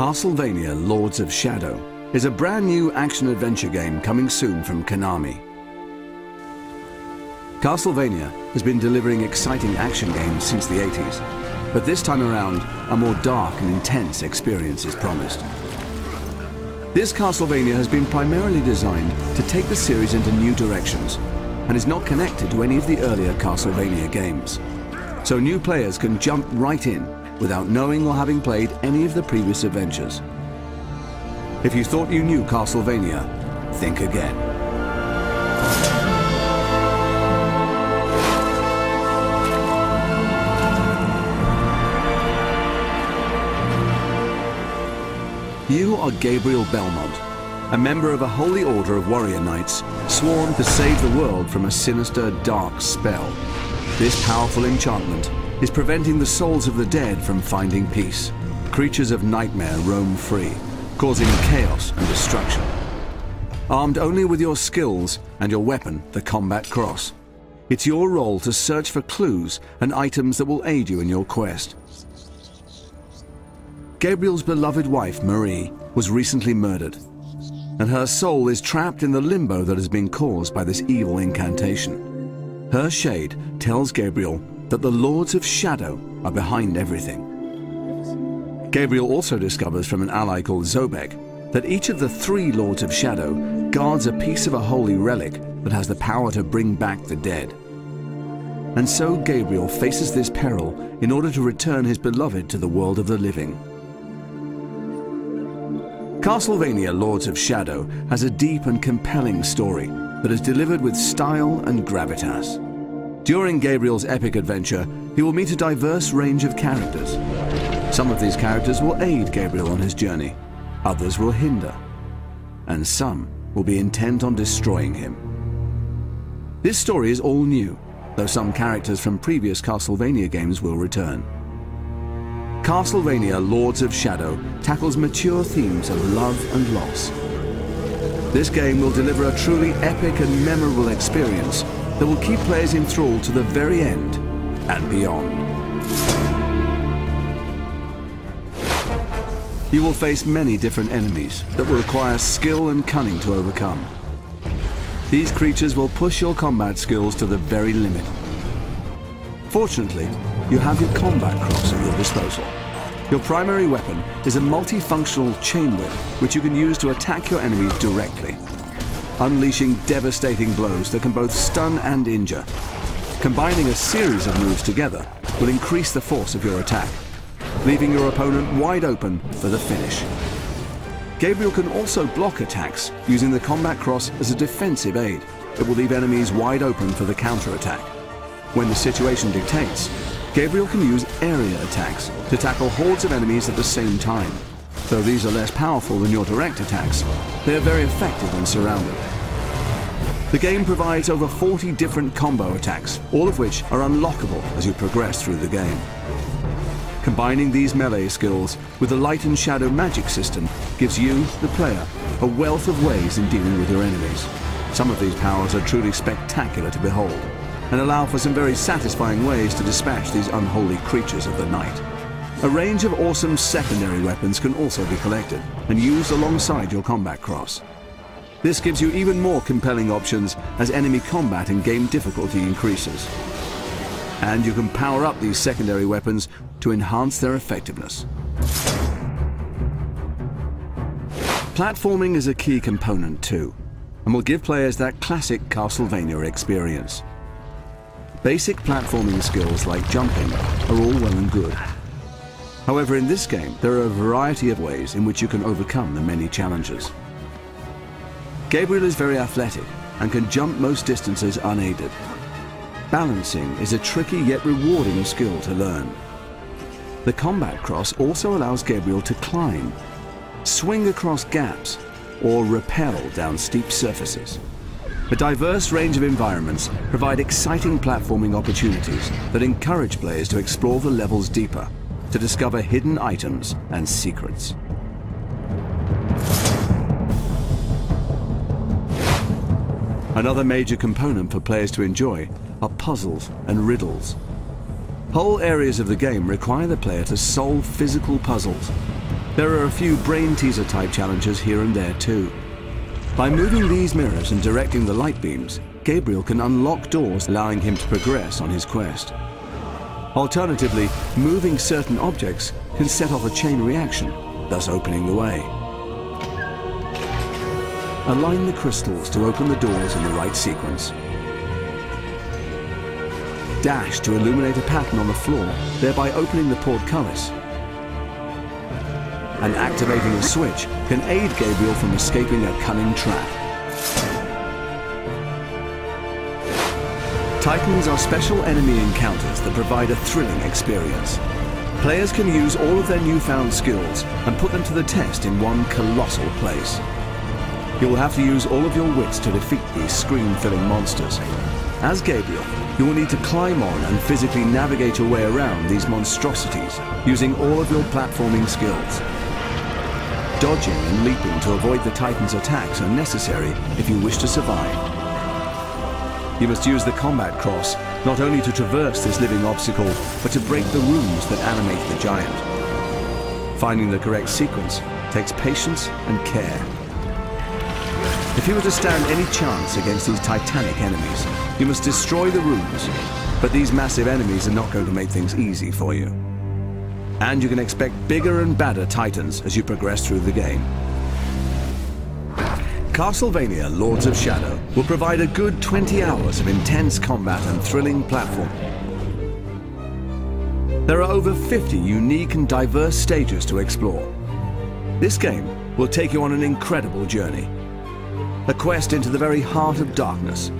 Castlevania Lords of Shadow is a brand new action-adventure game coming soon from Konami. Castlevania has been delivering exciting action games since the 80s, but this time around, a more dark and intense experience is promised. This Castlevania has been primarily designed to take the series into new directions and is not connected to any of the earlier Castlevania games. So new players can jump right in without knowing or having played any of the previous adventures. If you thought you knew Castlevania, think again. You are Gabriel Belmont, a member of a holy order of warrior knights sworn to save the world from a sinister, dark spell. This powerful enchantment is preventing the souls of the dead from finding peace. Creatures of nightmare roam free, causing chaos and destruction. Armed only with your skills and your weapon, the combat cross, it's your role to search for clues and items that will aid you in your quest. Gabriel's beloved wife, Marie, was recently murdered, and her soul is trapped in the limbo that has been caused by this evil incantation. Her shade tells Gabriel that the Lords of Shadow are behind everything. Gabriel also discovers from an ally called Zobek that each of the 3 Lords of Shadow guards a piece of a holy relic that has the power to bring back the dead. And so Gabriel faces this peril in order to return his beloved to the world of the living. Castlevania Lords of Shadow has a deep and compelling story that is delivered with style and gravitas. During Gabriel's epic adventure, he will meet a diverse range of characters. Some of these characters will aid Gabriel on his journey, others will hinder, and some will be intent on destroying him. This story is all new, though some characters from previous Castlevania games will return. Castlevania Lords of Shadow tackles mature themes of love and loss. This game will deliver a truly epic and memorable experience that will keep players enthralled to the very end and beyond. You will face many different enemies that will require skill and cunning to overcome. These creatures will push your combat skills to the very limit. Fortunately, you have your combat cross at your disposal. Your primary weapon is a multifunctional chain whip, which you can use to attack your enemies directly, unleashing devastating blows that can both stun and injure. Combining a series of moves together will increase the force of your attack, leaving your opponent wide open for the finish. Gabriel can also block attacks using the combat cross as a defensive aid. It will leave enemies wide open for the counterattack. When the situation dictates, Gabriel can use area attacks to tackle hordes of enemies at the same time. Though these are less powerful than your direct attacks, they are very effective when surrounded. The game provides over 40 different combo attacks, all of which are unlockable as you progress through the game. Combining these melee skills with the light and shadow magic system gives you, the player, a wealth of ways in dealing with your enemies. Some of these powers are truly spectacular to behold, and allow for some very satisfying ways to dispatch these unholy creatures of the night. A range of awesome secondary weapons can also be collected and used alongside your combat cross. This gives you even more compelling options as enemy combat and game difficulty increases. And you can power up these secondary weapons to enhance their effectiveness. Platforming is a key component too, and will give players that classic Castlevania experience. Basic platforming skills like jumping are all well and good. However, in this game, there are a variety of ways in which you can overcome the many challenges. Gabriel is very athletic and can jump most distances unaided. Balancing is a tricky yet rewarding skill to learn. The combat cross also allows Gabriel to climb, swing across gaps, or rappel down steep surfaces. A diverse range of environments provide exciting platforming opportunities that encourage players to explore the levels deeper, to discover hidden items and secrets. Another major component for players to enjoy are puzzles and riddles. Whole areas of the game require the player to solve physical puzzles. There are a few brain teaser type challenges here and there too. By moving these mirrors and directing the light beams, Gabriel can unlock doors, allowing him to progress on his quest. Alternatively, moving certain objects can set off a chain reaction, thus opening the way. Align the crystals to open the doors in the right sequence. Dash to illuminate a pattern on the floor, thereby opening the portcullis. And activating a switch can aid Gabriel from escaping a cunning trap. Titans are special enemy encounters that provide a thrilling experience. Players can use all of their newfound skills and put them to the test in one colossal place. You will have to use all of your wits to defeat these screen-filling monsters. As Gabriel, you will need to climb on and physically navigate your way around these monstrosities, using all of your platforming skills. Dodging and leaping to avoid the Titan's attacks are necessary if you wish to survive. You must use the combat cross, not only to traverse this living obstacle, but to break the runes that animate the giant. Finding the correct sequence takes patience and care. If you were to stand any chance against these titanic enemies, you must destroy the runes, but these massive enemies are not going to make things easy for you. And you can expect bigger and badder titans as you progress through the game. Castlevania Lords of Shadow will provide a good 20 hours of intense combat and thrilling platform. There are over 50 unique and diverse stages to explore. This game will take you on an incredible journey. A quest into the very heart of darkness,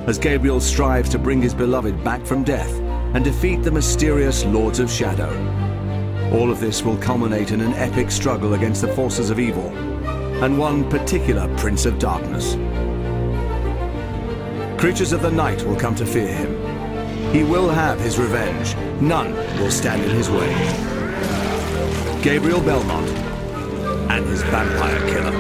as Gabriel strives to bring his beloved back from death and defeat the mysterious Lords of Shadow. All of this will culminate in an epic struggle against the forces of evil, and one particular Prince of Darkness. Creatures of the night will come to fear him. He will have his revenge. None will stand in his way. Gabriel Belmont and his vampire killer.